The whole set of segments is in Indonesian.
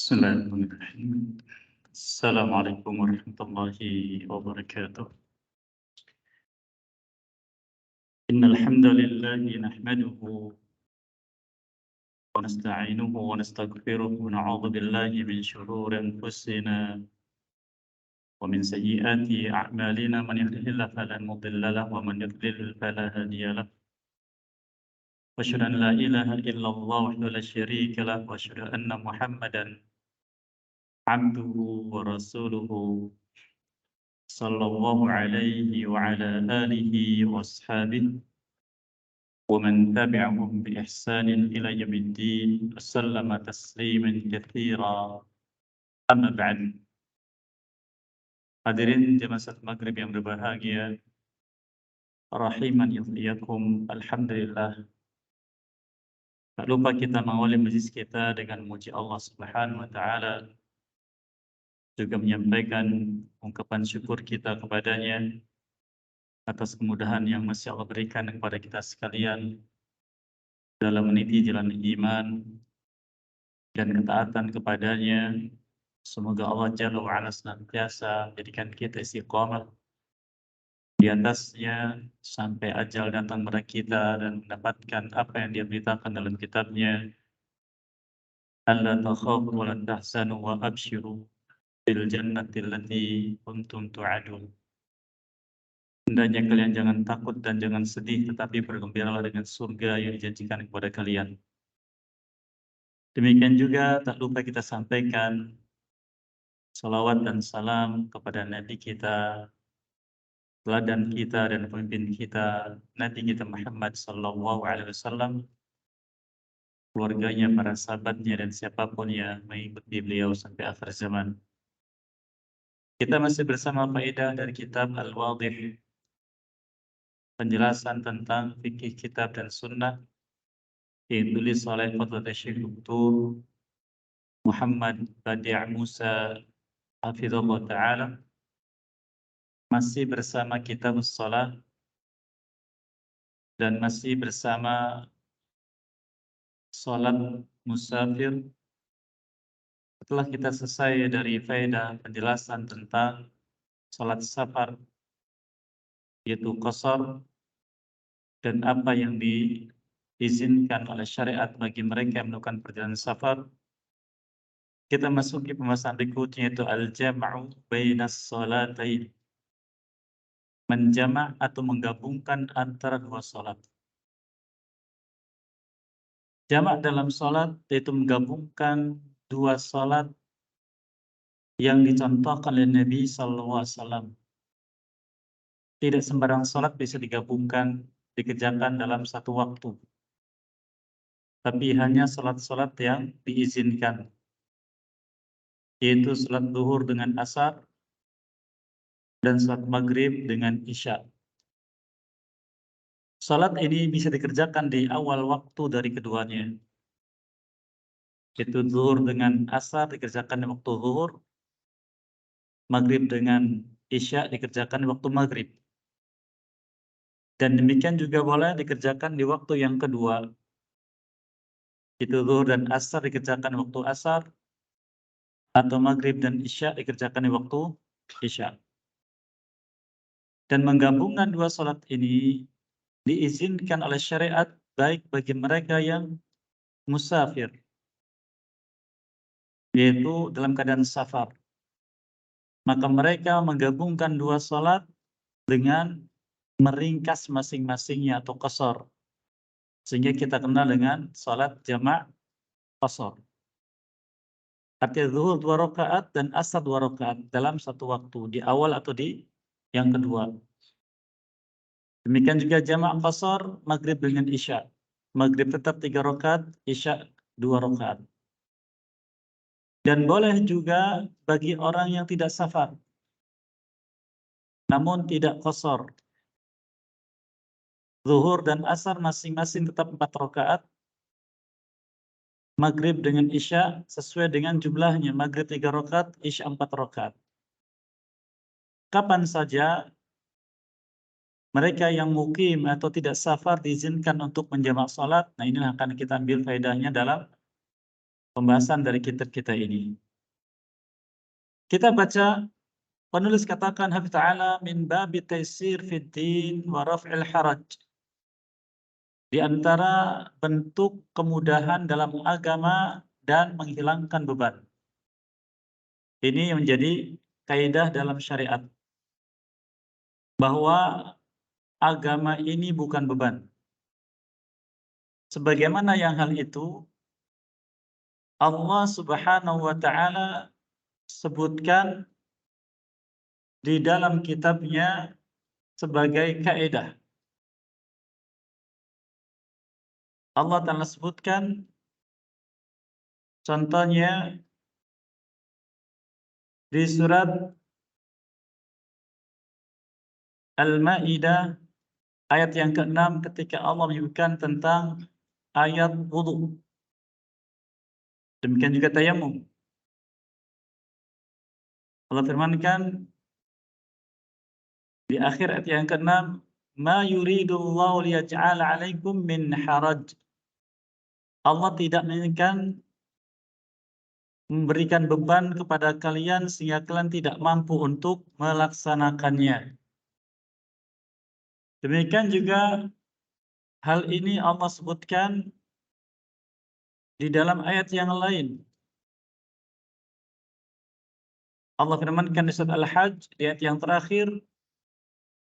Bismillahirrahmanirrahim. Assalamualaikum warahmatullahi wabarakatuh. Innal hamdalillahi nahmaduhu wa nasta'inuhu wa nastaghfiruh wa na'udzu billahi min shururi anfusina wa min sayyiati a'malina man yahdihillahu fala mudilla lahu wa man yudlil fala hadiya lahu. Wa asyhadu an la ilaha illallah wahdahu la syarika lahu wa asyhadu anna Muhammadan abduhu wa rasuluhu sallallahu alaihi wa ala alihi wa ashabihi wa man tabi'ahum bi ihsanin ila yaumiddin sallama tasliman katsira amma ba'd. Hadirin jemaah salat maghrib yang berbahagia, rahiman iyyakum, alhamdulillah. Tak lupa kita mengawali majlis kita dengan memuji Allah Subhanahu wa taala, juga menyampaikan ungkapan syukur kita kepadanya atas kemudahan yang masih Allah berikan kepada kita sekalian dalam meniti jalan iman dan ketaatan kepadanya. Semoga Allah Jalla wa'ala senantiasa menjadikan kita istiqamah di atasnya sampai ajal datang kepada kita dan mendapatkan apa yang Dia beritakan dalam kitabnya. Alla takhafu wa la tahzanu wa abshiru bil jannati allati kuntum tu'adun. Hendaknya kalian jangan takut dan jangan sedih, tetapi bergembiralah dengan surga yang dijanjikan kepada kalian. Demikian juga tak lupa kita sampaikan salawat dan salam kepada Nabi kita, teladan kita dan pemimpin kita, Nabi kita Muhammad sallallahu alaihi wasallam, keluarganya, para sahabatnya, dan siapapun yang mengikuti beliau sampai akhir zaman. Kita masih bersama faedah dari kitab Al-Wadih, penjelasan tentang fikih kitab dan sunnah yang ditulis oleh Fadlatul Syekh Dr. Muhammad Badi' Musa hafizahullah ta'ala. Masih bersama kitab shalah dan masih bersama salat musafir. Setelah kita selesai dari faedah penjelasan tentang salat safar, yaitu qashar, dan apa yang diizinkan oleh syariat bagi mereka yang melakukan perjalanan safar, kita masuki pembahasan berikutnya, yaitu al-jam'u bainas shalatain, menjamak atau menggabungkan antara dua salat. Jamak dalam salat yaitu menggabungkan dua salat yang dicontohkan oleh Nabi sallallahu alaihi wasallam. Tidak sembarang salat bisa digabungkan, dikerjakan dalam satu waktu, tapi hanya salat-salat yang diizinkan, yaitu salat zuhur dengan asar dan salat maghrib dengan isya. Salat ini bisa dikerjakan di awal waktu dari keduanya, yaitu zuhur dengan asar dikerjakan di waktu zuhur, maghrib dengan isya dikerjakan di waktu maghrib. Dan demikian juga boleh dikerjakan di waktu yang kedua, yaitu zuhur dan asar dikerjakan di waktu asar, atau maghrib dan isya dikerjakan di waktu isya. Dan menggabungkan dua salat ini diizinkan oleh syariat baik bagi mereka yang musafir, yaitu dalam keadaan safar. Maka mereka menggabungkan dua salat dengan meringkas masing-masingnya atau qashar, sehingga kita kenal dengan salat jamak qashar. Artinya zuhur 2 rakaat dan asar 2 rakaat dalam satu waktu, di awal atau di yang kedua. Demikian juga jamak qashar maghrib dengan isya. Maghrib tetap 3 rakaat, isya 2 rakaat. Dan boleh juga bagi orang yang tidak safar, namun tidak qashar. Zuhur dan asar masing-masing tetap 4 rakaat. Maghrib dengan isya sesuai dengan jumlahnya, maghrib 3 rakaat, isya 4 rakaat. Kapan saja mereka yang mukim atau tidak safar diizinkan untuk menjamak salat. Nah, ini akan kita ambil faedahnya dalam pembahasan dari kitab kita ini. Kita baca penulis katakan Habib Ta'ala min babi taysir fid din wa raf'il haraj. Di antara bentuk kemudahan dalam agama dan menghilangkan beban. Ini menjadi kaidah dalam syariat. Bahwa agama ini bukan beban. Sebagaimana yang hal itu Allah Subhanahu wa Ta'ala sebutkan di dalam kitabnya sebagai kaidah. Allah Ta'ala sebutkan contohnya di surat Al-Maidah ayat yang ke-6 ketika Allah menyebutkan tentang ayat wudu. Demikian juga tayamum. Allah firmankan di akhir ayat yang ke-6, "Ma yuridullahu liyaj'ala 'alaikum min haraj." Allah tidak menginginkan memberikan beban kepada kalian sehingga kalian tidak mampu untuk melaksanakannya. Demikian juga hal ini Allah sebutkan di dalam ayat yang lain. Allah firmankan di surat Al-Hajj di ayat yang terakhir,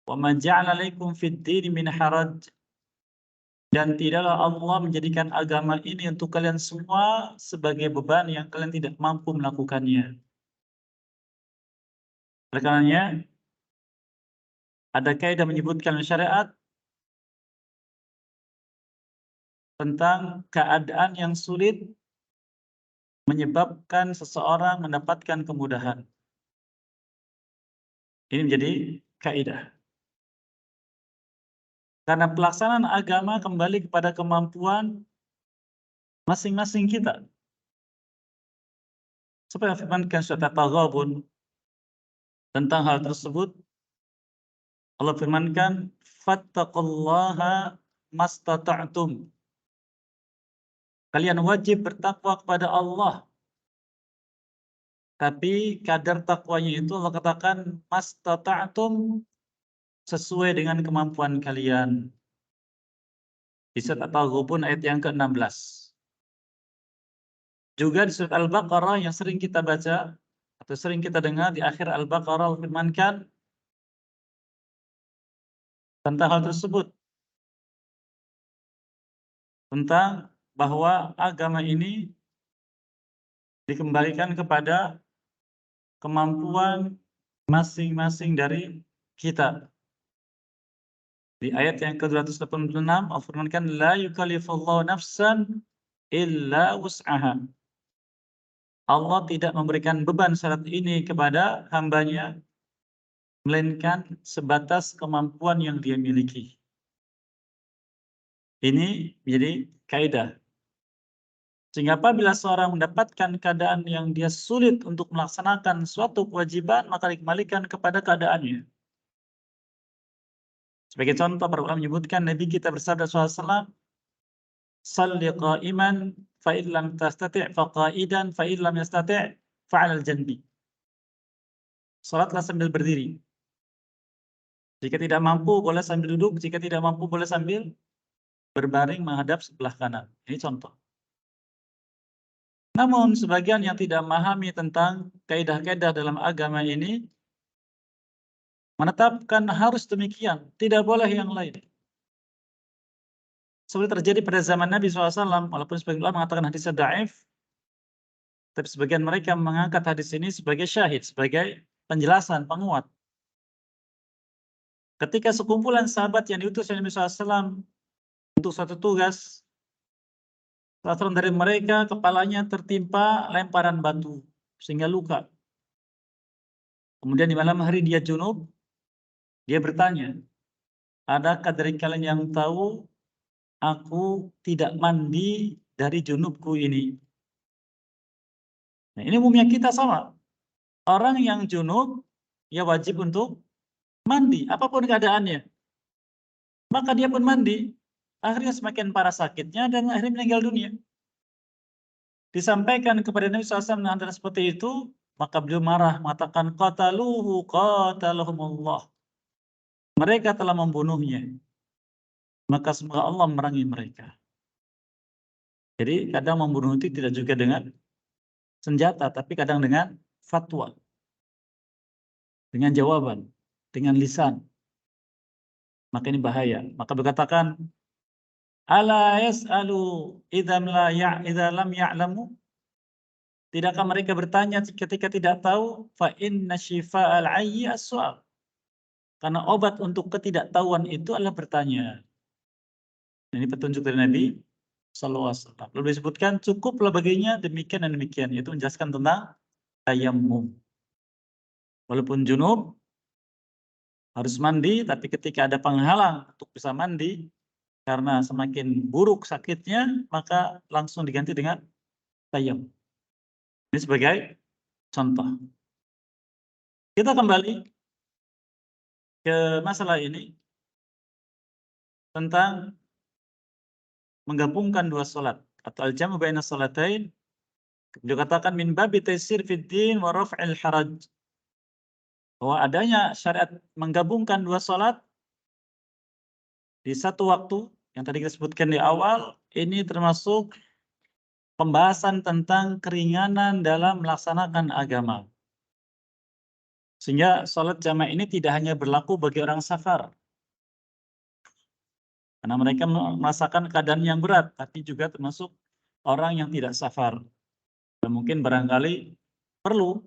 "Wa ma ja'ala 'alaikum fid din min haraj." Dan tidaklah Allah menjadikan agama ini untuk kalian semua sebagai beban yang kalian tidak mampu melakukannya. Oleh karenanya, ada kaidah menyebutkan syariat tentang keadaan yang sulit menyebabkan seseorang mendapatkan kemudahan. Ini menjadi kaidah. Karena pelaksanaan agama kembali kepada kemampuan masing-masing kita. Seperti yang firmankan surat At-Taghabun tentang hal tersebut, Allah firmankan, "Fattaqullaha mastata'tum." Kalian wajib bertakwa kepada Allah. Tapi kadar takwanya itu Allah katakan mastata'tum, sesuai dengan kemampuan kalian. Di surat At-Taghabun ayat yang ke-16. Juga di surat Al-Baqarah yang sering kita baca atau sering kita dengar di akhir Al-Baqarah Allah firmankan tentang hal tersebut. Tentang bahwa agama ini dikembalikan kepada kemampuan masing-masing dari kita. Di ayat yang ke-286 Allah firmankan la yukallifullahu nafsan illa wus'aha. Allah tidak memberikan beban syarat ini kepada hambanya melainkan sebatas kemampuan yang dia miliki. Ini menjadi kaidah. Sehingga apabila seorang mendapatkan keadaan yang dia sulit untuk melaksanakan suatu kewajiban, maka dikembalikan kepada keadaannya. Sebagai contoh, para ulama menyebutkan Nabi kita bersabda SAW, "Shalli qa'iman fa in lam tastati' fa qa'idan fa in lam yastati' fa 'alal janbi." Salatlah sambil berdiri. Jika tidak mampu boleh sambil duduk, jika tidak mampu boleh sambil berbaring menghadap sebelah kanan. Ini contoh. Namun sebagian yang tidak memahami tentang kaidah-kaidah dalam agama ini menetapkan harus demikian, tidak boleh yang lain. Seperti terjadi pada zaman Nabi SAW, walaupun sebagian ulama mengatakan hadisnya dhaif, tapi sebagian mereka mengangkat hadis ini sebagai syahid, sebagai penjelasan, penguat. Ketika sekumpulan sahabat yang diutus oleh Nabi SAW untuk suatu tugas, salah seorang dari mereka kepalanya tertimpa lemparan batu sehingga luka. Kemudian di malam hari dia junub, dia bertanya, "Adakah dari kalian yang tahu aku tidak mandi dari junubku ini?" Nah, ini umumnya kita sama. Orang yang junub, ya wajib untuk mandi, apapun keadaannya. Maka dia pun mandi. Akhirnya semakin parah sakitnya dan akhirnya meninggal dunia. disampaikan kepada Nabi SAW dengan antara seperti itu, maka beliau marah, mengatakan qataluhu qatalahumullah. Mereka telah membunuhnya, maka semoga Allah memerangi mereka. Jadi kadang membunuh itu tidak juga dengan senjata, tapi kadang dengan fatwa, dengan jawaban, dengan lisan. Maka ini bahaya. Maka berkatakan, ala yas'alu idza lam ya'lamu. Tidakkah mereka bertanya ketika tidak tahu? Fa inna syifa'al 'ayyi as-su'al. Karena obat untuk ketidaktahuan itu adalah bertanya. Ini petunjuk dari Nabi sallallahu alaihi wasallam. Lalu disebutkan cukuplah baginya demikian dan demikian. Itu menjelaskan tentang tayammum. Walaupun junub harus mandi, tapi ketika ada penghalang untuk bisa mandi karena semakin buruk sakitnya, maka langsung diganti dengan tayammum. Ini sebagai contoh. Kita kembali ke masalah ini tentang menggabungkan dua salat atau al-jam'u baina salatain. Dikatakan min babi taysir fid din wa raf'il haraj. Bahwa adanya syariat menggabungkan dua salat di satu waktu yang tadi kita sebutkan di awal, ini termasuk pembahasan tentang keringanan dalam melaksanakan agama. Sehingga salat jamaah ini tidak hanya berlaku bagi orang safar, karena mereka merasakan keadaan yang berat, tapi juga termasuk orang yang tidak safar. Dan mungkin barangkali perlu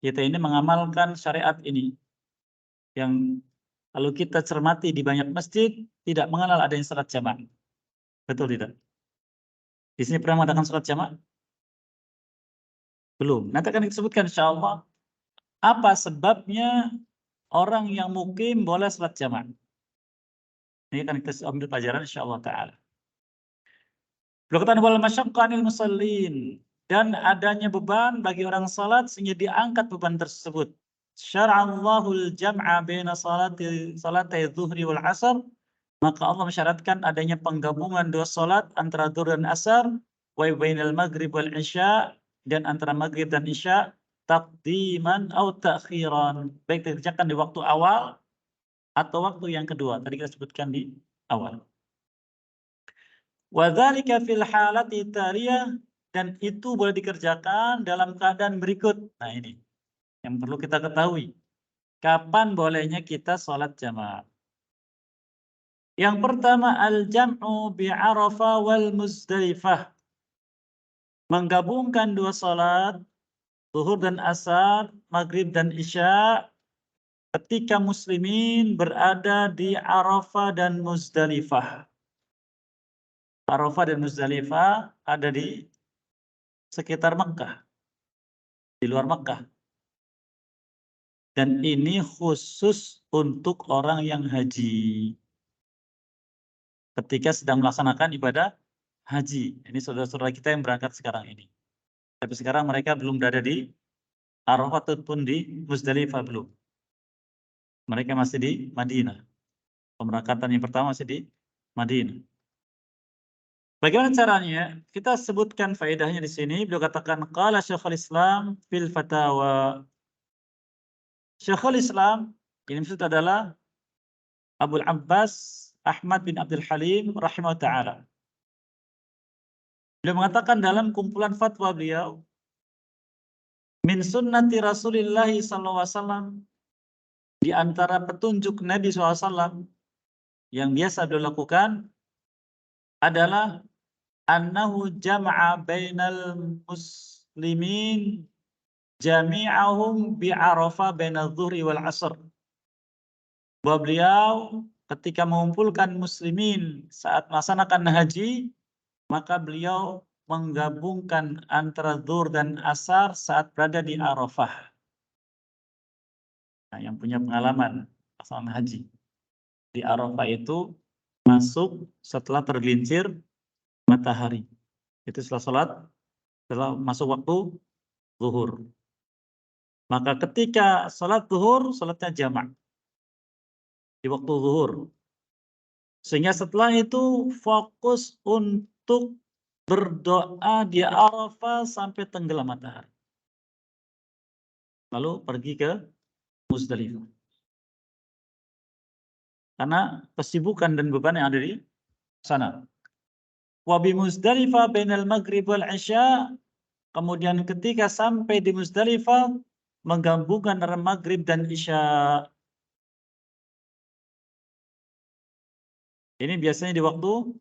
kita ini mengamalkan syariat ini, yang kalau kita cermati di banyak masjid tidak mengenal adanya salat jamaah. Betul tidak? Di sini pernah mengadakan salat jamaah? Belum. Nanti akan disebutkan insyaallah apa sebabnya orang yang mukim boleh salat jamaah. Ini akan kita ambil pelajaran insyaallah taala. Berkaitan wal masyaqqa 'anil musallin, dan adanya beban bagi orang salat sehingga diangkat beban tersebut. Syara'allahul jam'a baina salatai dhuhri wal 'asr, maka Allah mensyaratkan adanya penggabungan dua salat antara zuhur dan asar, wa bainal maghrib wal isya, dan antara maghrib dan isya, taqdiman atau ta'khiran, baik dikerjakan di waktu awal atau waktu yang kedua. Tadi kita sebutkan di awal. Wa dzalika fil halati thaliyah, dan itu boleh dikerjakan dalam keadaan berikut. Nah, ini yang perlu kita ketahui. Kapan bolehnya kita sholat jamaah? Yang pertama, al-jam'u bi Arafah wal Muzdalifah. Menggabungkan dua sholat, zuhur dan asar, maghrib dan isya, ketika muslimin berada di Arafah dan Muzdalifah. Arafah dan Muzdalifah ada di sekitar Mekah, di luar Mekah. Dan ini khusus untuk orang yang haji, ketika sedang melaksanakan ibadah haji. Ini saudara-saudara kita yang berangkat sekarang ini. Tapi sekarang mereka belum berada di Arafah ataupun di Muzdalifah, belum. Mereka masih di Madinah. Pemberangkatan yang pertama masih di Madinah. Bagaimana caranya? Kita sebutkan faedahnya di sini. Beliau katakan, qala Syekhul Islam fil Fatawa. Syekhul Islam, ini maksud adalah Abul Abbas Ahmad bin Abdul Halim rahimahullah ta'ala. Beliau mengatakan dalam kumpulan fatwa beliau, min sunnati Rasulillah SAW, di antara petunjuk Nabi SAW yang biasa beliau lakukan adalah annahu jama'a bainal muslimin jami'ahum bi Arafah bainal zuhri wal asr. Bahwa beliau ketika mengumpulkan muslimin saat melaksanakan haji, maka beliau menggabungkan antara zuhur dan asar saat berada di Arafah. Nah, yang punya pengalaman melaksanakan haji di Arafah itu masuk setelah tergelincir matahari. Itu setelah masuk waktu zuhur. Maka ketika salat zuhur, salatnya jamak di waktu zuhur. Sehingga setelah itu fokus untuk berdoa di Arafah sampai tenggelam matahari. Lalu pergi ke Muzdalifah. Karena kesibukan dan beban yang ada di sana. Wa bi Muzdalifah bainal maghrib wal isya. Kemudian ketika sampai di Muzdalifah menggabungkan antara maghrib dan isya. Ini biasanya di waktu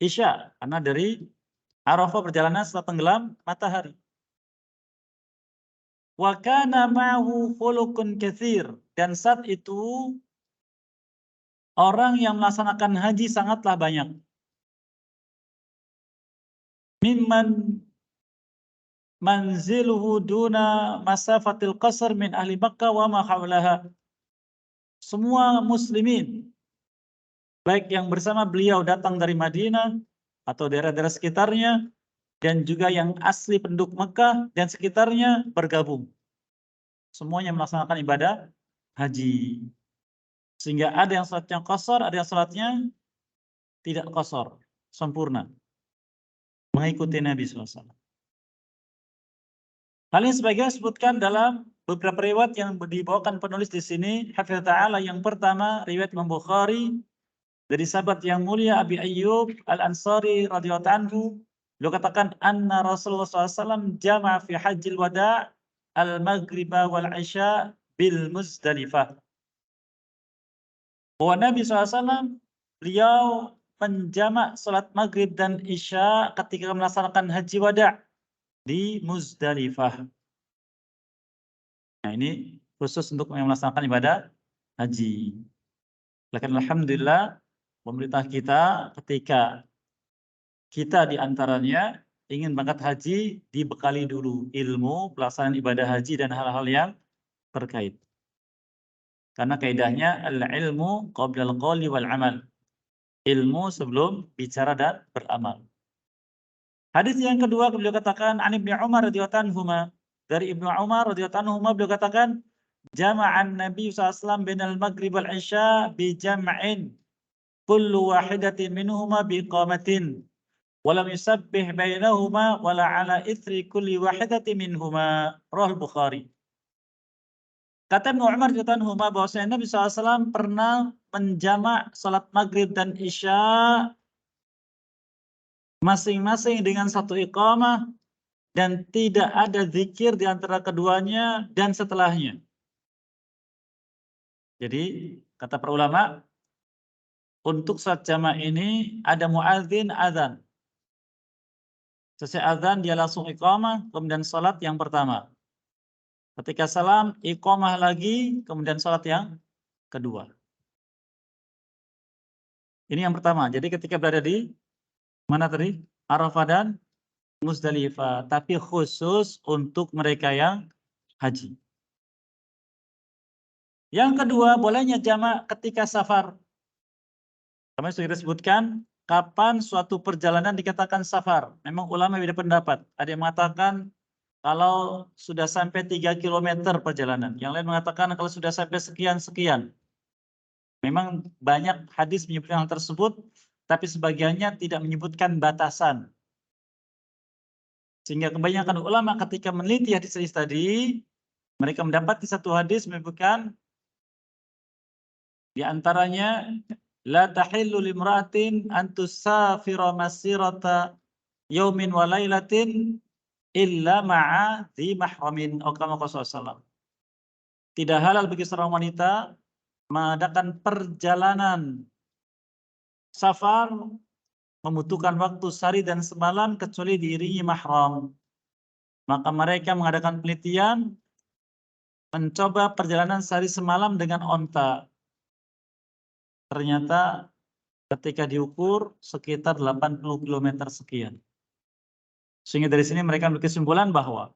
isya, karena dari Arafah perjalanan setelah tenggelam matahari. Wa kana ma'hu khuluqun katsir, dan saat itu orang yang melaksanakan haji sangatlah banyak. Mimman manziluhu duna masafatil qasr min ahli Makkah wa ma hawlaha. Semua muslimin, baik yang bersama beliau datang dari Madinah atau daerah-daerah sekitarnya, dan juga yang asli penduduk Mekah dan sekitarnya bergabung. Semuanya melaksanakan ibadah haji. Sehingga ada yang salatnya qasar, ada yang salatnya tidak qasar, sempurna. Mengikuti Nabi SAW. Hal ini sebagian disebutkan dalam beberapa riwayat yang dibawakan penulis di sini. Hafidz ta'ala, yang pertama riwayat Imam Bukhari dari sahabat yang mulia Abi Ayyub Al-Ansari radhiyallahu anhu. Beliau katakan anna Rasulullah SAW jama'a fi hajjil wada' al-maghriba wal isya bil Muzdalifah. Bahwa Nabi SAW beliau menjamak salat maghrib dan isya ketika melaksanakan haji wada' di Muzdalifah. Nah, ini khusus untuk yang melaksanakan ibadah haji. Alhamdulillah, pemerintah kita ketika kita diantaranya ingin berangkat haji, dibekali dulu ilmu pelaksanaan ibadah haji dan hal-hal yang terkait. Karena kaidahnya al-ilmu qabla al-qawli wal amal. Ilmu sebelum bicara dan beramal. Hadis yang kedua beliau katakan an Ibnu Umar radhiyallahu anhuma, dari Ibnu Umar radhiyallahu anhuma beliau katakan jama'an Nabi SAW bainal maghrib wal isya bi jam'in kullu wahidatin minhuma bi iqamatin wa lam yusabbih bainahuma wala ala ithri kulli wahidatin minhuma. Rahul Bukhari. Kata Ibnu Umar radhiyallahu anhuma bahwasanya Nabi SAW pernah menjamak salat maghrib dan isya masing-masing dengan satu iqamah dan tidak ada zikir di antara keduanya dan setelahnya. Jadi kata para ulama, untuk salat jamaah ini ada muadzin azan. Selesai azan dia langsung iqamah, kemudian salat yang pertama. Ketika salam, iqamah lagi, kemudian salat yang kedua. Ini yang pertama. Jadi ketika berada di mana tadi? Arafah dan Muzdalifah, tapi khusus untuk mereka yang haji. Yang kedua, bolehnya jamak ketika safar. Kami sudah sebutkan kapan suatu perjalanan dikatakan safar. Memang ulama beda pendapat. Ada yang mengatakan kalau sudah sampai 3 km perjalanan. Yang lain mengatakan kalau sudah sampai sekian-sekian. Memang banyak hadis menyebutkan hal tersebut, tapi sebagiannya tidak menyebutkan batasan. Sehingga kebanyakan ulama ketika meneliti hadis-hadis tadi, mereka mendapati satu hadis menyebutkan di antaranya la tahillu limra'atin an tusafira masirata yaumin wa lailatin illa ma'a dhi mahramin atau kama qala sallallahu. Tidak halal bagi seorang wanita mengadakan perjalanan safar membutuhkan waktu sehari dan semalam kecuali diiringi mahram. Maka mereka mengadakan penelitian mencoba perjalanan sehari semalam dengan onta. Ternyata ketika diukur sekitar 80 km sekian. Sehingga dari sini mereka berkesimpulan bahwa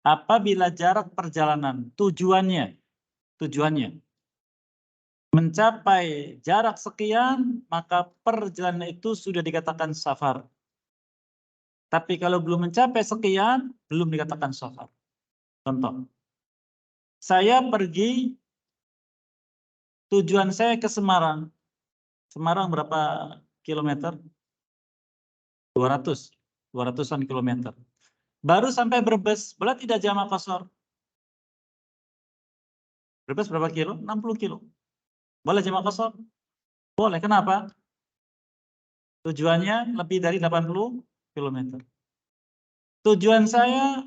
apabila jarak perjalanan tujuannya mencapai jarak sekian, maka perjalanan itu sudah dikatakan safar. Tapi kalau belum mencapai sekian, belum dikatakan safar. Contoh, saya pergi, tujuan saya ke Semarang. Semarang berapa kilometer? 200. 200-an kilometer. Baru sampai Brebes, boleh tidak jamak qashar? Brebes berapa kilo? 60 kilo. Boleh jamak qashar? Boleh. Kenapa? Tujuannya lebih dari 80 kilometer. Tujuan saya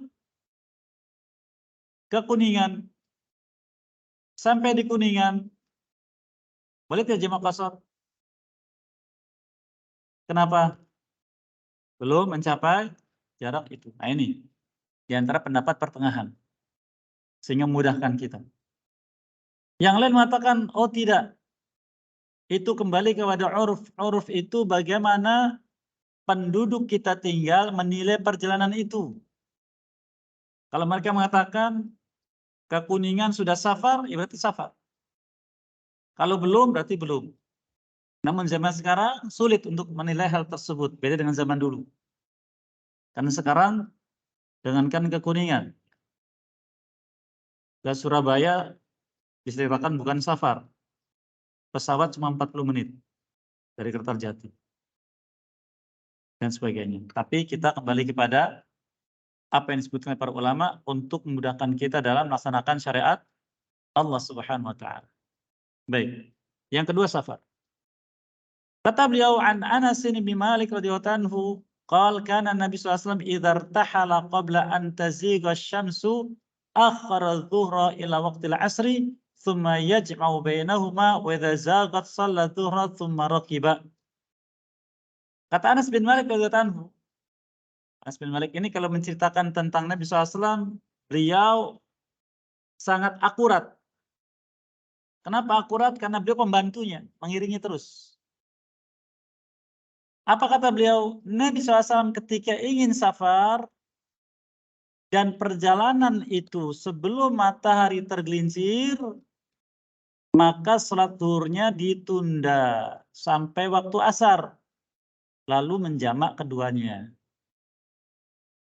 ke Kuningan. Sampai di Kuningan, boleh tidak jamak qashar? Kenapa? Belum mencapai jarak itu. Nah ini, di antara pendapat pertengahan. Sehingga memudahkan kita. Yang lain mengatakan, oh tidak. Itu kembali kepada uruf. Uruf itu bagaimana penduduk kita tinggal menilai perjalanan itu. Kalau mereka mengatakan ke Kuningan sudah safar, ya berarti safar. Kalau belum, berarti belum. Namun zaman sekarang sulit untuk menilai hal tersebut. Beda dengan zaman dulu. Karena sekarang, jangankan ke Kuningan, ke Surabaya bisa dikatakan bukan safar. Pesawat cuma 40 menit dari Kertajati. Dan sebagainya. Tapi kita kembali kepada apa yang disebutkan para ulama untuk memudahkan kita dalam melaksanakan syariat Allah Subhanahu wa taala. Baik. Yang kedua safar. Kata beliau an Anas bin Malik radhiyallahu anhu, qala kana Nabi sallallahu alaihi wasallam idza irtahala qabla an tazigha asy-syamsu akhara adh-dhuhra ila waqtil 'asri thumma yajma'u bainahuma wa idza zaghat shalla adh-dhuhra thumma raqiba. Kata Anas bin Malik radhiyallahu anhu, Anas bin Malik ini kalau menceritakan tentang Nabi SAW, beliau sangat akurat. Kenapa akurat? Karena beliau pembantunya, mengiringi terus. Apa kata beliau? Nabi SAW ketika ingin safar, dan perjalanan itu sebelum matahari tergelincir, maka salat zuhurnya ditunda sampai waktu asar, lalu menjamak keduanya.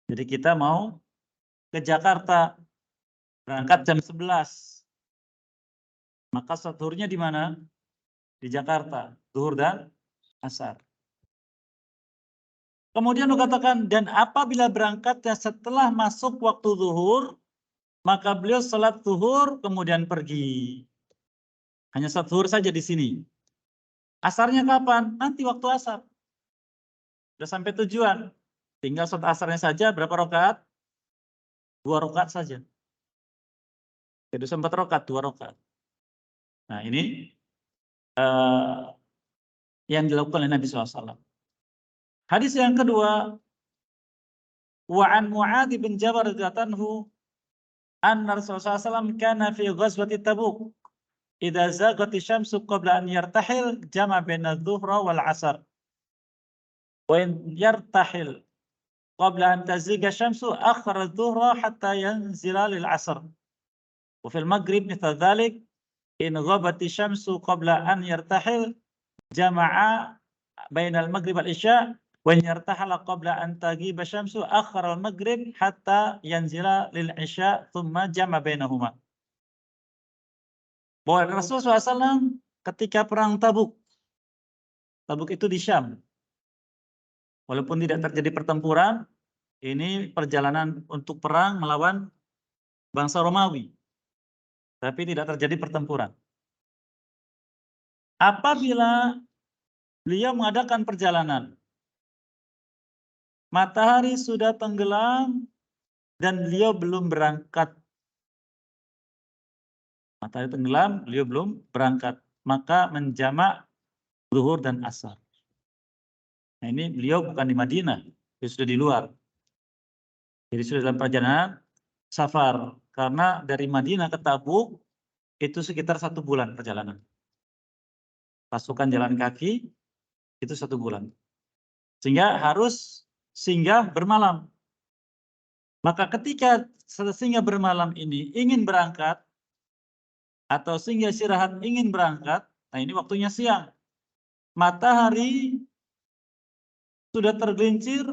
Jadi kita mau ke Jakarta, berangkat jam 11. Maka salat zuhurnya di mana? Di Jakarta, zuhur dan asar. Kemudian dikatakan, dan apabila berangkatnya setelah masuk waktu zuhur, maka beliau salat zuhur kemudian pergi. Hanya salat zuhur saja di sini. Asarnya kapan? Nanti waktu asar. Sudah sampai tujuan. Tinggal salat asarnya saja berapa rakaat? 2 rakaat saja. Jadi 4 rakaat, 2 rakaat. Nah ini yang dilakukan oleh Nabi SAW. Hadis yang kedua, wa an Mu'adz bin Jabal radhiyallahu anhu, anna Rasulullah SAW kana fi ghazwati Tabuk. Idza zaghati syamsu qabla an yartahil jama' baina adh-dhuhra wal 'asar. Wa in yartahil qabla an tazigha syamsu akhara adh-dhuhra hatta yanzila lil 'asr. Wa fil maghrib mithla dhalik in ghabati syamsu qabla an yartahil jama'a baina al-maghrib wal isya wa in yartahala qabla an taghiba syamsu akhara al-maghrib hatta yanzila lil isya thumma jama' bainahuma. Bahwa Rasulullah SAW ketika perang Tabuk, Tabuk itu di Syam, walaupun tidak terjadi pertempuran, ini perjalanan untuk perang melawan bangsa Romawi, tapi tidak terjadi pertempuran. Apabila beliau mengadakan perjalanan, matahari sudah tenggelam dan beliau belum berangkat. Matahari tenggelam, beliau belum berangkat. Maka menjamak zuhur dan asar. Nah ini beliau bukan di Madinah, dia sudah di luar. Jadi sudah dalam perjalanan safar. Karena dari Madinah ke Tabuk itu sekitar 1 bulan perjalanan. Pasukan jalan kaki itu 1 bulan. Sehingga harus singgah bermalam. Maka ketika singgah bermalam ini ingin berangkat, atau singgah istirahat ingin berangkat, nah ini waktunya siang. Matahari sudah tergelincir,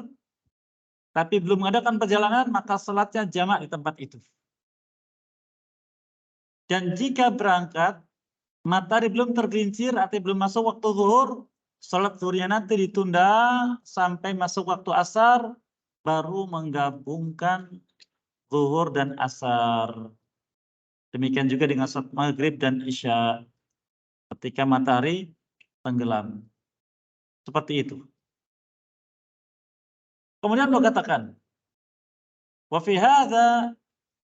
tapi belum mengadakan perjalanan, maka salatnya jamak di tempat itu. Dan jika berangkat, matahari belum tergelincir, artinya belum masuk waktu zuhur, salat zuhurnya nanti ditunda sampai masuk waktu asar, baru menggabungkan zuhur dan asar. Demikian juga dengan salat maghrib dan isya ketika matahari tenggelam. Seperti itu. Kemudian beliau katakan, wa fi hadza,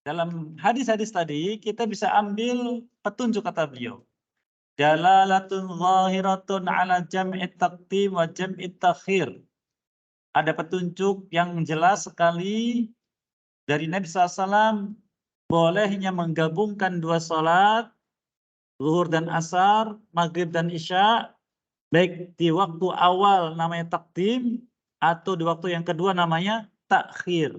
dalam hadis-hadis tadi kita bisa ambil petunjuk kata beliau. Dalalatun zahiratun ala jam'i taqdim wa jam'i takhir. Ada petunjuk yang jelas sekali dari Nabi SAW bolehnya menggabungkan dua salat, zuhur dan asar, maghrib dan isya, baik di waktu awal namanya takdim atau di waktu yang kedua namanya takhir.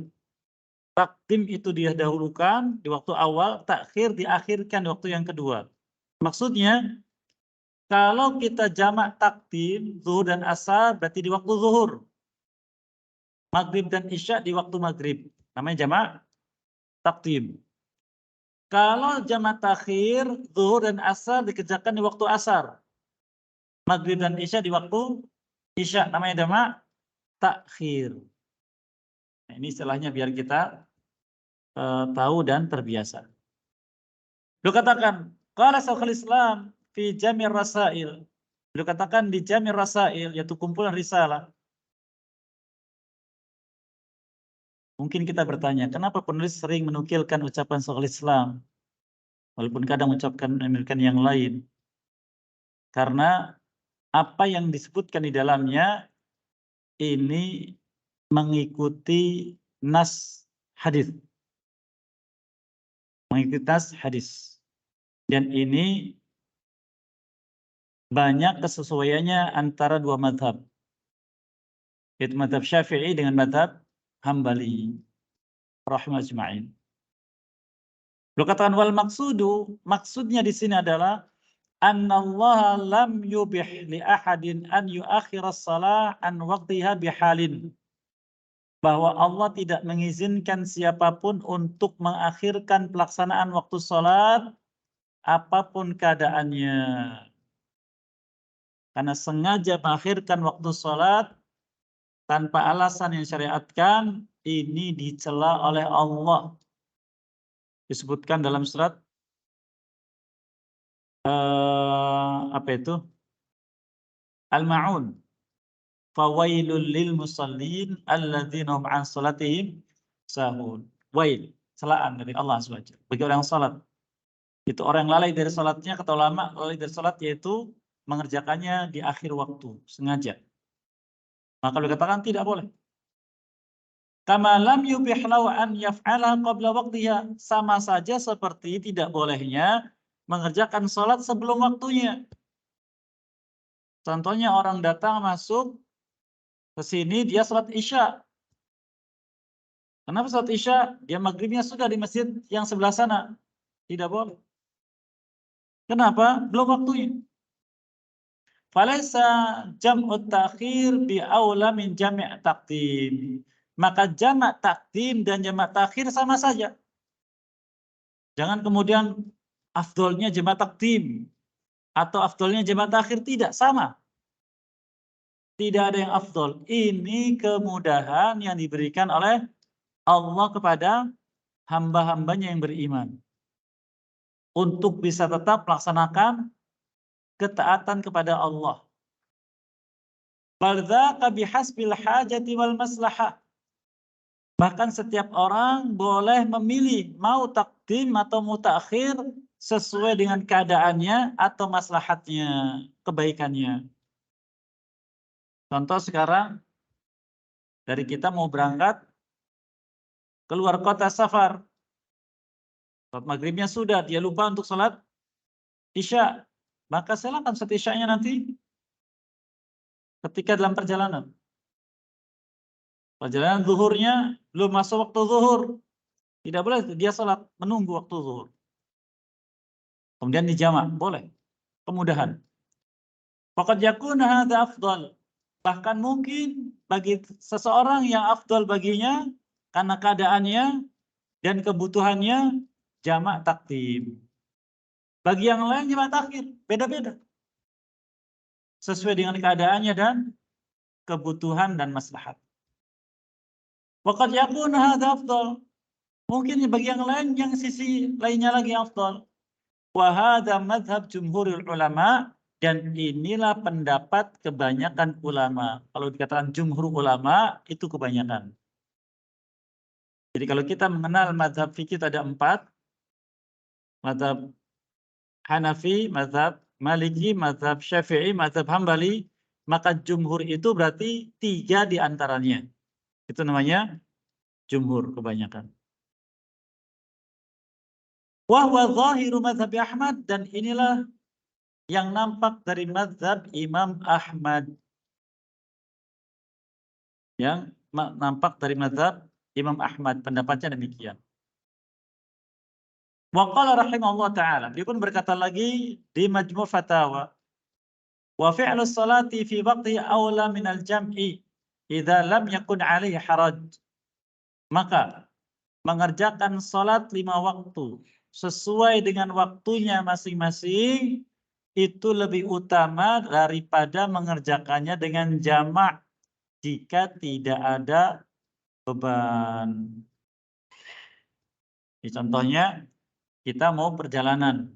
Takdim itu didahulukan di waktu awal, takhir diakhirkan di waktu yang kedua. Maksudnya, kalau kita jamak takdim, zuhur dan asar berarti di waktu zuhur. Maghrib dan isya di waktu maghrib. Namanya jamak takdim. Kalau jamak takhir, zuhur dan asar dikerjakan di waktu asar. Maghrib dan isya di waktu isya. Namanya jamak takhir. Nah, ini istilahnya biar kita tahu dan terbiasa. Beliau katakan, qala Syekhul Islam fi Jami' Rasail. Beliau katakan di Jami' Rasail, yaitu kumpulan risalah. Mungkin kita bertanya, kenapa penulis sering menukilkan ucapan Syekhul Islam, walaupun kadang menukilkan yang lain? Karena apa yang disebutkan di dalamnya ini mengikuti nas hadis. Mengikuti nas hadis. Dan ini banyak kesesuaiannya antara dua madhab. Yaitu madhab Syafi'i dengan madhab Hambali. Rahimah ajma'in. Beliau katakan wal maksudu, maksudnya di sini adalah annallaha lam yubih li ahadin an yuakhir as-salah an waqtiha bihalin. Bahwa Allah tidak mengizinkan siapapun untuk mengakhirkan pelaksanaan waktu salat apapun keadaannya. Karena sengaja mengakhirkan waktu salat tanpa alasan yang syariatkan, ini dicela oleh Allah. Disebutkan dalam surat apa itu? Al-Ma'un. Fawailul lil musallin alladzina hum an salatihim sahun. Wail, celaan dari Allah SWT bagi orang yang salat. Itu orang yang lalai dari salatnya, kata ulama, lalai dari salat yaitu mengerjakannya di akhir waktu, sengaja. Maka beliau katakan tidak boleh. Kama lam yubih lahu an yaf'ala qabla waqtiha, sama saja seperti tidak bolehnya mengerjakan salat sebelum waktunya. Contohnya orang datang masuk ke sini, dia salat isya. Kenapa salat isya? Dia maghribnya sudah di masjid yang sebelah sana. Tidak boleh. Kenapa? Belum waktunya. Falaisa jam'ut ta'khir bi aula min jami' taqdim. Maka jamak takdim dan jamak takhir sama saja. Jangan kemudian afdolnya jamak takdim atau afdolnya jamak takhir, tidak, sama. Tidak ada yang afdol. Ini kemudahan yang diberikan oleh Allah kepada hamba-hambanya yang beriman. Untuk bisa tetap melaksanakan ketaatan kepada Allah. Baldaka bihasbil hajati wal maslahah. Bahkan setiap orang boleh memilih mau takdim atau mau takhir sesuai dengan keadaannya atau maslahatnya, kebaikannya. Contoh sekarang dari kita mau berangkat keluar kota safar. Salat maghribnya sudah, dia lupa untuk salat isya. Maka silakan salat isyanya nanti ketika dalam perjalanan. Perjalanan zuhurnya belum masuk waktu zuhur. Tidak boleh dia salat menunggu waktu zuhur. Kemudian dijamak, boleh. Kemudahan. Faqad yakuna hadza afdal. Bahkan mungkin bagi seseorang yang afdal baginya karena keadaannya dan kebutuhannya jamak takdim. Bagi yang lain jamak takhir, beda-beda. Sesuai dengan keadaannya dan kebutuhan dan maslahat. Wa qad yakunu hadza afdal. Mungkin bagi yang lain yang sisi lainnya lagi afdal. Wa hadza madhhab jumhurul ulama, dan inilah pendapat kebanyakan ulama. Kalau dikatakan jumhur ulama itu kebanyakan. Jadi kalau kita mengenal mazhab fikih ada 4, mazhab Hanafi, mazhab Maliki, mazhab Syafi'i, mazhab Hambali, maka jumhur itu berarti 3 di antaranya. Itu namanya jumhur kebanyakan. Wa huwa zahiru mazhab Ahmad, dan inilah yang nampak dari mazhab Imam Ahmad. Yang nampak dari mazhab Imam Ahmad, pendapatnya demikian. Wa qala rahimahullah ta'ala, dia pun berkata lagi di Majmu' Fatawa, wa fi'lu salati fi waqti aula minal jam'i idza lam yakun alaihi haraj. Maka mengerjakan salat 5 waktu sesuai dengan waktunya masing-masing itu lebih utama daripada mengerjakannya dengan jamak jika tidak ada beban. Contohnya kita mau perjalanan,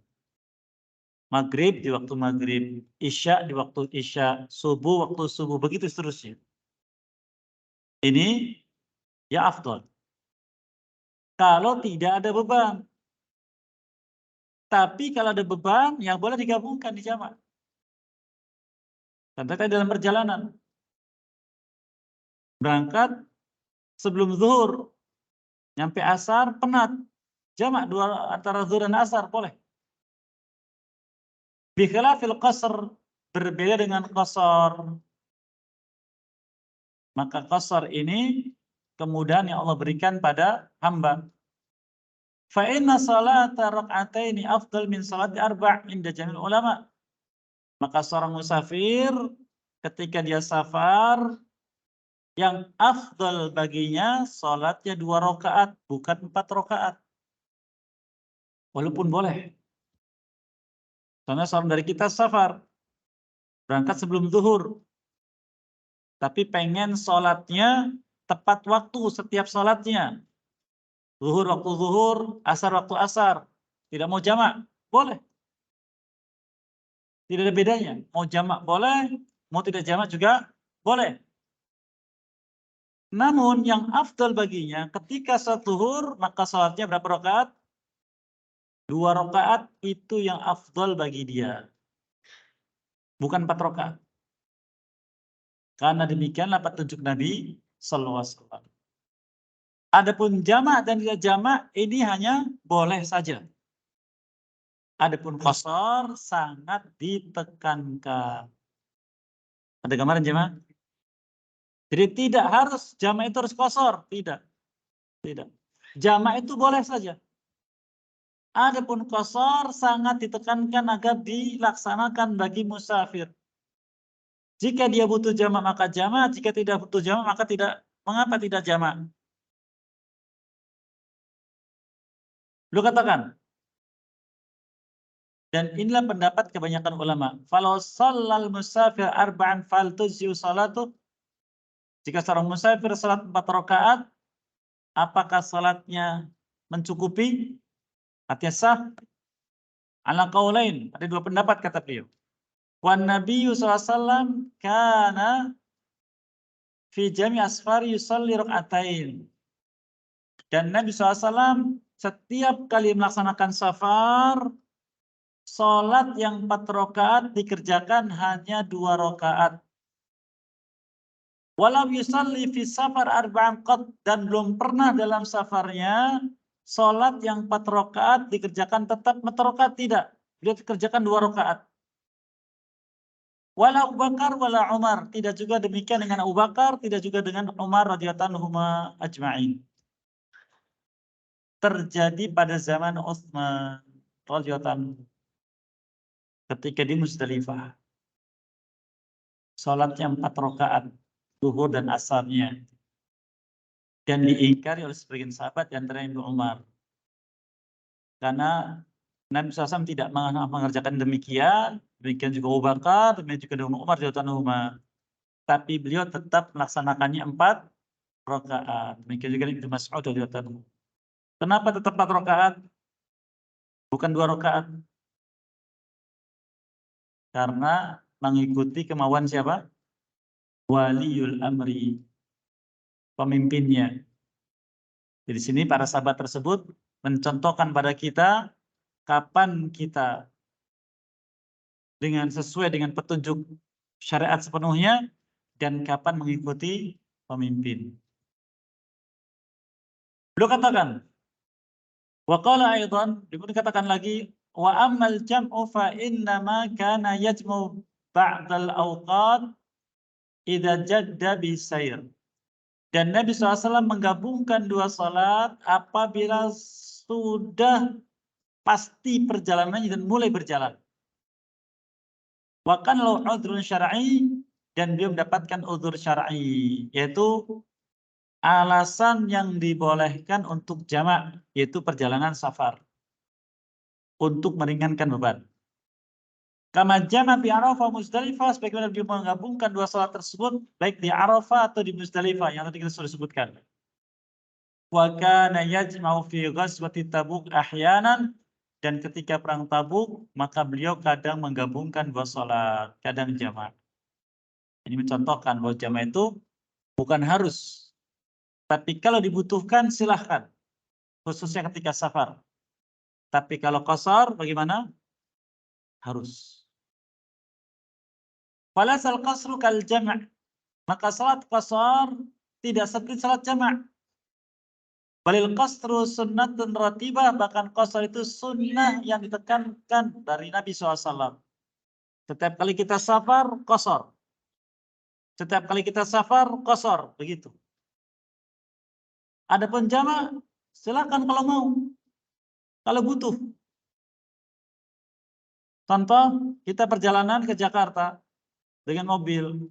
maghrib di waktu maghrib, isya di waktu isya, subuh waktu subuh, begitu seterusnya. Ini ya afdal. Kalau tidak ada beban. Tapi kalau ada beban, yang boleh digabungkan di jamak. Contohnya dalam perjalanan. Berangkat sebelum zuhur, nyampe asar, penat. Jamak antara zuhur dan asar, boleh. Bikhilafil qasr, berbeda dengan qasar. Maka qasar ini kemudahan yang Allah berikan pada hamba. Fa inna salata rak'ataini afdal min salati arba' inda jamil ulama. Maka seorang musafir ketika dia safar, yang afdal baginya salatnya 2 rakaat, bukan 4 rakaat. Walaupun boleh. Karena seorang dari kita safar, berangkat sebelum zuhur, tapi pengen salatnya tepat waktu setiap salatnya. Zuhur waktu zuhur, asar waktu asar. Tidak mau jamak, boleh. Tidak ada bedanya. Mau jamak boleh, mau tidak jamak juga boleh. Namun yang afdal baginya ketika salat zuhur, maka salatnya berapa rakaat? 2 rakaat itu yang afdal bagi dia. Bukan 4 rakaat. Karena demikianlah petunjuk Nabi sallallahu alaihi wasallam. Adapun jamak dan tidak jamak ini hanya boleh saja. Adapun qasar sangat ditekankan. Ada gambaran jemaah? Jadi tidak harus jamak itu harus qasar, tidak. Tidak. Jamak itu boleh saja. Adapun qasar sangat ditekankan agar dilaksanakan bagi musafir. Jika dia butuh jamak maka jamak, jika tidak butuh jamak maka tidak. Mengapa tidak jamak? Lu katakan. Dan inilah pendapat kebanyakan ulama. Falau shallal musafir arba'an fal tujzi'u salatu. Jika seorang musafir salat 4 rakaat, apakah salatnya mencukupi? Artinya sah? Ala qaulain, ada 2 pendapat kata beliau. Wan Nabiyyu SAW kana fi jami' asfari yusalli rak'atain. Dan Nabi SAW setiap kali melaksanakan safar, salat yang 4 rakaat dikerjakan hanya 2 rakaat. Walau yusalli fi safar arba'an qad, dan belum pernah dalam safarnya salat yang 4 rakaat dikerjakan tetap 4 rakaat, tidak. Beliau dikerjakan 2 rakaat. Wala Abu Bakar wala Umar, tidak juga demikian dengan Abu Bakar, tidak juga dengan Umar radhiyallahu anhuma ajma'in. Terjadi pada zaman Utsman radhiyallahu anhu ketika di Musdalifah. Salatnya 4 rakaat, zuhur dan asarnya. Dan diingkari oleh sebagian sahabat yang antara Ibnu Umar. Karena Nabi SAW tidak mengerjakan demikian, demikian juga Abu Bakar, demikian juga Ibnu Umar radhiyallahu anhu. Tapi beliau tetap melaksanakannya 4 rakaat. Demikian juga Ibnu Mas'ud radhiyallahu anhu. Kenapa tetap 4 rakaat? Bukan 2 rakaat? Karena mengikuti kemauan siapa? Waliyul amri, pemimpinnya. Di sini para sahabat tersebut mencontohkan pada kita kapan kita sesuai dengan petunjuk syariat sepenuhnya dan kapan mengikuti pemimpin. Beliau katakan, wa qala aidan, dikatakan lagi, wa ammal jam'u fa inna ma kana yajmu ba'dal awqat idza jadda bisair. Dan Nabi SAW menggabungkan 2 salat apabila sudah pasti perjalanannya dan mulai berjalan. Wa kan lahu udhrun syar'i, dan dia mendapatkan udzur syar'i, yaitu alasan yang dibolehkan untuk jamak, yaitu perjalanan safar untuk meringankan beban. Kama jama' bi Arafah Muzdalifah, sebagaimana dia menggabungkan 2 salat tersebut baik di Arafah atau di Muzdalifah yang tadi kita sudah sebutkan. Wa kana yajma'u fi ghazwati Tabuk ahyanan, dan ketika perang Tabuk maka beliau kadang menggabungkan 2 salat, kadang jamak. Ini mencontohkan bahwa jamak itu bukan harus, tapi kalau dibutuhkan silahkan, khususnya ketika safar. Tapi kalau qashar bagaimana? Harus. Falasal qasru kal jama', maka salat qashar tidak seperti salat jamak. Balil qasru sunnatun ratibah, bahkan qashar itu sunnah yang ditekankan dari Nabi SAW. Setiap kali kita safar, qashar. Setiap kali kita safar, qashar, begitu. Adapun jamak, silakan kalau mau, kalau butuh. Contoh, kita perjalanan ke Jakarta dengan mobil,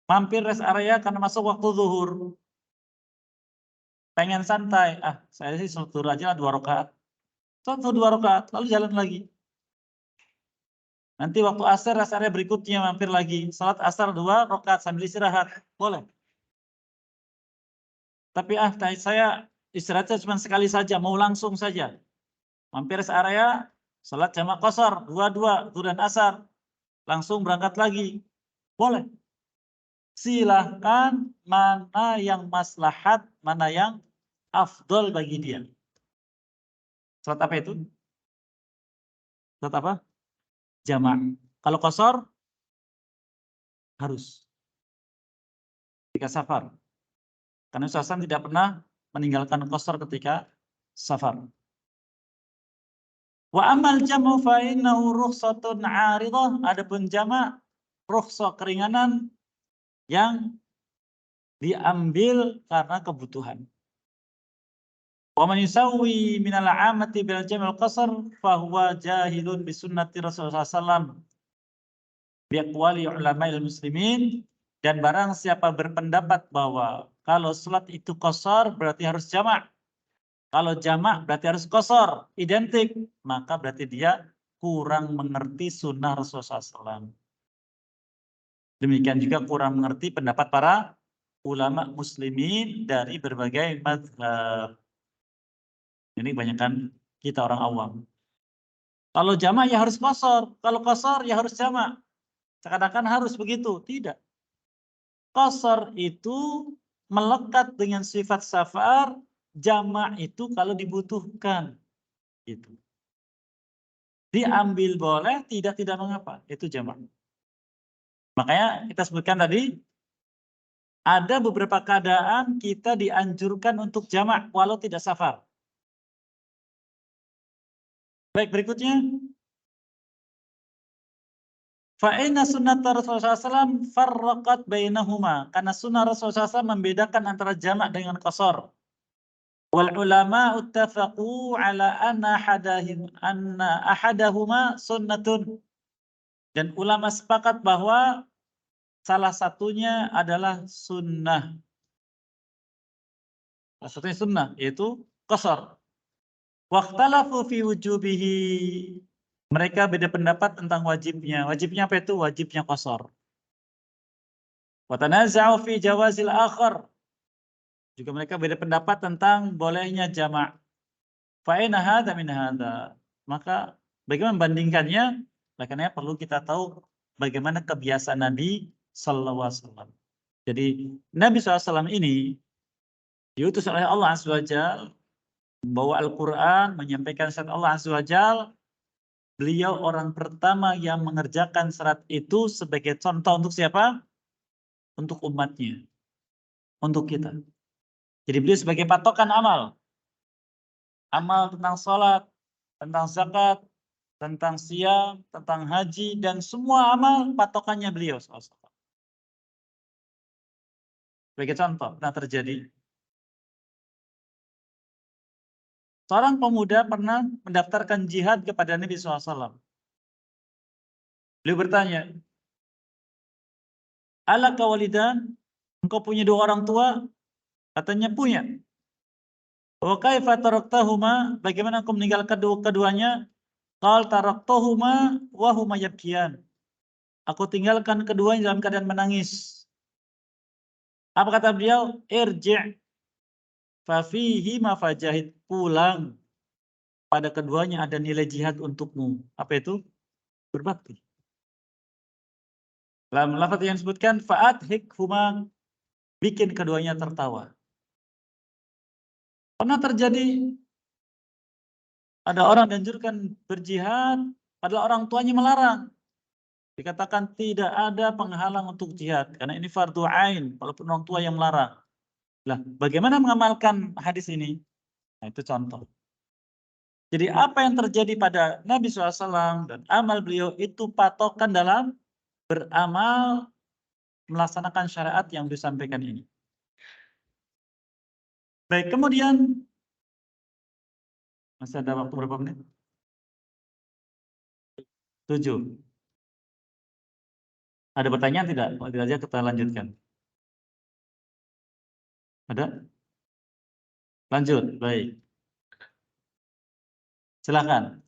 mampir rest area karena masuk waktu zuhur. Pengen santai, saya sih sholat zuhur aja 2 rakaat. Sholat 2 rakaat, lalu jalan lagi. Nanti waktu asar, rest area berikutnya mampir lagi. Sholat asar 2 rakaat sambil istirahat, boleh. Tapi saya istirahatnya cuma sekali saja, mau langsung saja. Mampir rest area, sholat jamak qashar, 2-2, zuhur dan asar. Langsung berangkat lagi, boleh. Silahkan mana yang maslahat, mana yang afdol bagi dia. Salat apa itu? Salat apa? Jamak. Kalau qashar harus ketika safar. Karena Rasulullah tidak pernah meninggalkan qashar ketika safar. Wa amal jamu fa innahu rukhsatun 'aridah, adapun jamak rukhsah keringanan yang diambil karena kebutuhan. Wa man yusawwi min al-'amati bil jam'il qasar fa huwa jahilun bi sunnati Rasulullah sallallahu bi aqwali ulama'il muslimin, dan barang siapa berpendapat bahwa kalau salat itu qasar berarti harus jamak, kalau jamak berarti harus qasar, identik, maka berarti dia kurang mengerti sunnah Rasulullah SAW. Demikian juga kurang mengerti pendapat para ulama muslimin dari berbagai mazhab. Ini kebanyakan kita orang awam. Kalau jamak ya harus qasar, kalau qasar ya harus jamak. Seakan-akan harus begitu, tidak. Qasar itu melekat dengan sifat safar, jamak itu kalau dibutuhkan. Gitu. Diambil boleh, tidak mengapa, itu jamak. Makanya kita sebutkan tadi, ada beberapa keadaan kita dianjurkan untuk jamak walau tidak safar. Baik, berikutnya. Fa'inna sunnat Rasulullah SAW farraqat bainahuma. Karena sunnah Rasulullah SAW membedakan antara jamak dengan qasar. Wal ulama uttafaqu ala anna ahadahuma sunnatun. Dan ulama sepakat bahwa salah satunya adalah sunnah. Salah satunya sunnah, yaitu qasar. Waqtalafu fi wujubihi. Mereka beda pendapat tentang wajibnya. Wajibnya apa itu? Wajibnya qasar. Wa tanaza'u fi jawazil akhar. Juga mereka beda pendapat tentang bolehnya jamak. Fa aina hadza min hadza. Maka bagaimana membandingkannya? Makanya perlu kita tahu bagaimana kebiasaan Nabi sallallahu alaihi wasallam. Jadi Nabi SAW ini diutus oleh Allah Azza wa Jalla membawa Al-Qur'an, menyampaikan syariat Allah Azza wa Jalla. Beliau orang pertama yang mengerjakan syarat itu sebagai contoh untuk siapa? Untuk umatnya, untuk kita. Jadi beliau sebagai patokan amal. Amal tentang sholat, tentang zakat, tentang siam, tentang haji, dan semua amal patokannya beliau. Sebagai contoh, pernah terjadi. Seorang pemuda pernah mendaftarkan jihad kepada Nabi SAW. Beliau bertanya, alaka walidan, engkau punya dua orang tua? Katanya punya. Wa kaifa taraktahuma, bagaimana engkau meninggalkan keduanya? Qal taraktahuma wa huma yabkiyan. Aku tinggalkan keduanya dalam keadaan menangis. Apa kata beliau? Irji' fa fihi ma fajahid. Pulang. Pada keduanya ada nilai jihad untukmu. Apa itu? Berbakti. Dalam lafaz yang disebutkan fa'adhik huma, bikin keduanya tertawa. Pernah terjadi ada orang dianjurkan berjihad, padahal orang tuanya melarang. Dikatakan tidak ada penghalang untuk jihad karena ini fardu ain walaupun orang tua yang melarang. Lah, bagaimana mengamalkan hadis ini? Nah, itu contoh. Jadi apa yang terjadi pada Nabi SAW dan amal beliau itu patokan dalam beramal melaksanakan syariat yang disampaikan ini. Baik, kemudian masih ada waktu berapa menit? 7. Ada pertanyaan tidak? Kalau tidak aja kita lanjutkan. Ada? Lanjut, baik. Silakan.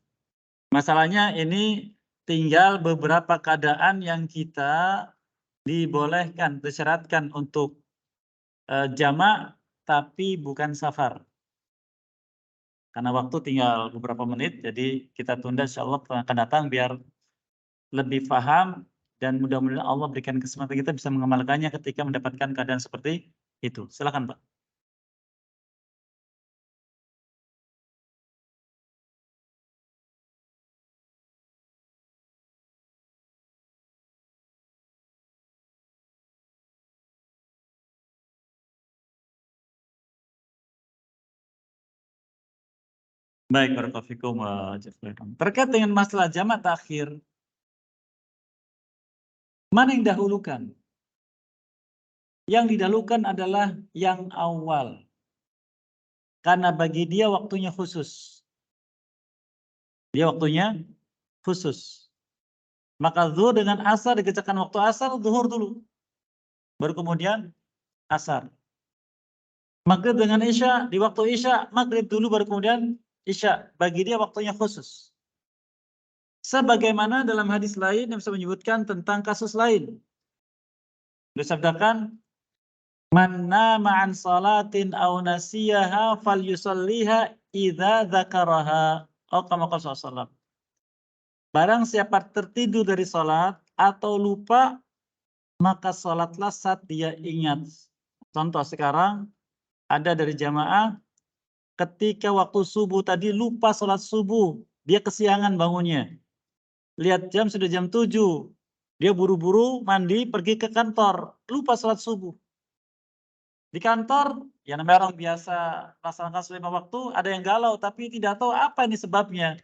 Masalahnya ini tinggal beberapa keadaan yang kita dibolehkan, disyaratkan untuk jamak tapi bukan safar. Karena waktu tinggal beberapa menit, jadi kita tunda insyaallah akan datang biar lebih paham dan mudah-mudahan Allah berikan kesempatan kita bisa mengamalkannya ketika mendapatkan keadaan seperti itu. Silakan, Pak. Baik, barakallahu fikum wa jazakumullah. Terkait dengan masalah jamak takhir, mana yang dahulukan? Yang didahulukan adalah yang awal. Karena bagi dia waktunya khusus. Dia waktunya khusus. Maka zuhur dengan asar dikerjakan waktu asar, zuhur dulu. Baru kemudian asar. Maghrib dengan isya, di waktu isya, maghrib dulu baru kemudian isya. Bagi dia waktunya khusus. Sebagaimana dalam hadis lain yang bisa menyebutkan tentang kasus lain. Disabdakan, man nama an salatin aw nasiyaha falyusalliha idza dzakaraha. Kama qala sallallahu. Barang siapa tertidur dari salat atau lupa, maka salatlah saat dia ingat. Contoh sekarang ada dari jamaah ketika waktu subuh tadi lupa salat subuh, dia kesiangan bangunnya. Lihat jam sudah jam 7. Dia buru-buru mandi pergi ke kantor, lupa salat subuh. Di kantor, ya namanya orang biasa melaksanakan 5 waktu, ada yang galau tapi tidak tahu apa ini sebabnya.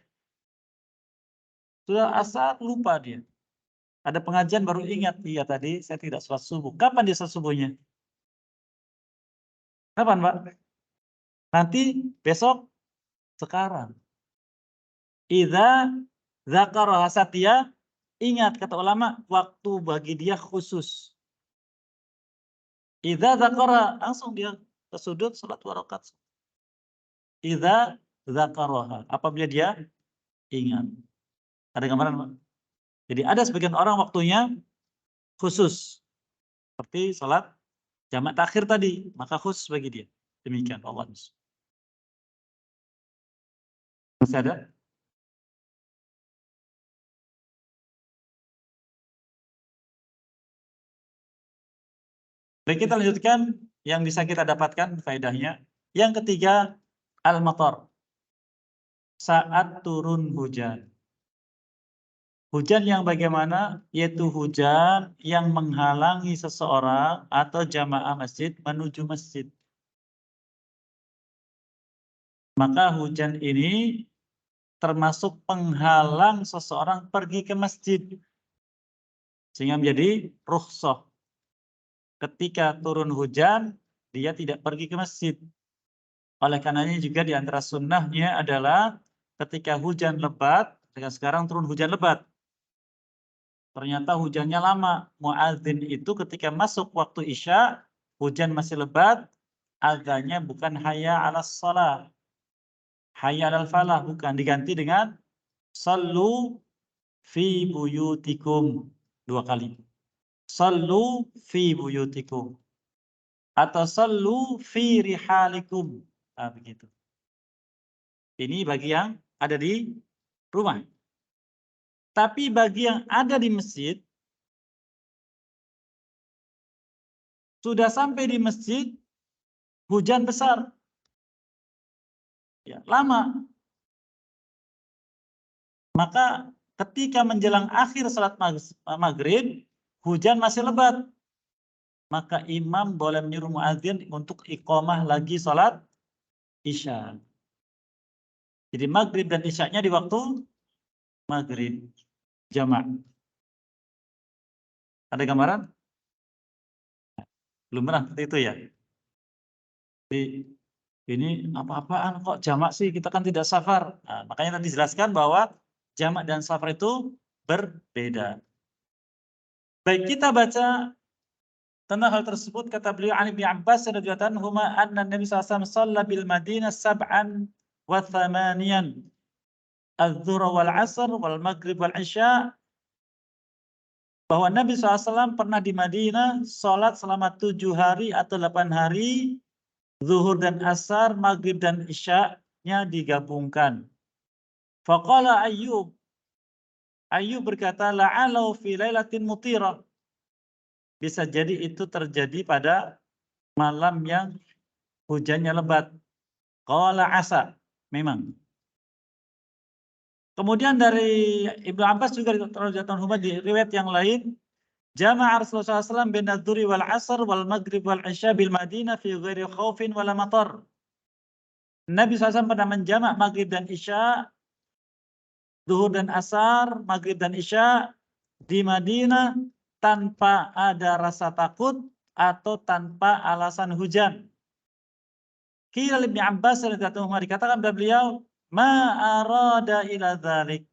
Sudah asar lupa dia. Ada pengajian baru ingat, iya tadi saya tidak salat subuh. Kapan dia salat subuhnya? Kapan, Pak? Nanti besok, sekarang. Idza dzakara dia ingat, kata ulama, waktu bagi dia khusus. Idza dzakara, langsung dia ke sujud salat 2 rakaat. Idza dzakaraha, apabila dia ingat. Ada gambaran, Pak? Jadi ada sebagian orang waktunya khusus. Seperti sholat jamak takhir tadi, maka khusus bagi dia. Demikian Allah. Masih ada? Baik, kita lanjutkan yang bisa kita dapatkan faedahnya. Yang ketiga, al-matar. Saat turun hujan. Hujan yang bagaimana? Yaitu hujan yang menghalangi seseorang atau jamaah masjid menuju masjid. Maka hujan ini termasuk penghalang seseorang pergi ke masjid. Sehingga menjadi rukhsah. Ketika turun hujan, dia tidak pergi ke masjid. Oleh karenanya juga di antara sunnahnya adalah ketika hujan lebat, ketika sekarang turun hujan lebat, ternyata hujannya lama. Muadzin itu ketika masuk waktu Isya, hujan masih lebat, azannya bukan hayya 'alas shalah, hayya 'alal falah, bukan, diganti dengan sallu fi buyutikum, 2 kali. Sallu fi buyutikum atau sallu fi rihalikum. Nah, begitu. Ini bagi yang ada di rumah. Tapi bagi yang ada di masjid, sudah sampai di masjid, hujan besar. Ya, lama. Maka ketika menjelang akhir salat maghrib, hujan masih lebat. Maka imam boleh menyuruh muadzin untuk iqamah lagi salat Isya. Jadi maghrib dan Isyanya di waktu maghrib. Jamak. Ada gambaran? Belum pernah seperti itu ya? Jadi, ini apa-apaan kok jamak sih? Kita kan tidak safar. Nah, makanya tadi dijelaskan bahwa jamak dan safar itu berbeda. Baik, kita baca tentang hal tersebut. Kata beliau an Ibnu Abbas radhiyallahu anhu, anna Nabi SAW shalla bil Madinah sab'an wa thamaniyan adz-dzuhra wal 'asr wal maghrib wal isya, bahwa Nabi SAW pernah di Madinah sholat selama 7 hari atau 8 hari, zuhur dan asar, maghrib dan isya-nya digabungkan. Faqala Ayyub berkata, la'alau fi lailatin mutirah. Bisa jadi itu terjadi pada malam yang hujannya lebat. Qala asa, memang. Kemudian dari Ibnu Abbas juga di riwayat yang lain, jama'a Rasulullah SAW bin adz-dzuri wal 'asr wal maghrib wal isya bil Madinah fi ghairi khaufin wala matar. Nabi SAW pernah menjamak maghrib dan isya, zuhur dan asar, maghrib dan isya di Madinah tanpa ada rasa takut atau tanpa alasan hujan. Qila Ibnu Abbas radhiyallahu anhu, dikatakan oleh beliau, ma arada ila dzalik.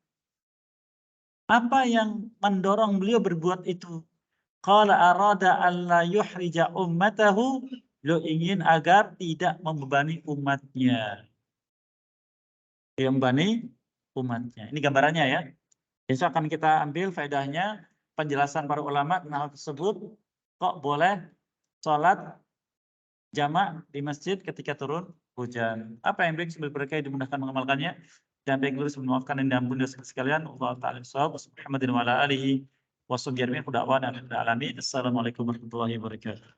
Apa yang mendorong beliau berbuat itu? Qala arada alla yuhrija ummatahu, beliau ingin agar tidak membebani umatnya. Tidak membebani umatnya. Ini gambarannya ya. Besok akan kita ambil faedahnya, penjelasan para ulama tentang hal tersebut. Kok boleh sholat jamak di masjid ketika turun hujan. Apa yang baik sebelum berkah dimudahkan mengamalkannya, dan baik lurus memaafkan dan diampuni dosa sekalian. Allah ta'ala shawab. Muhammadin wa ala alihi wa sahbihi ajma'in. Assalamualaikum warahmatullahi wabarakatuh.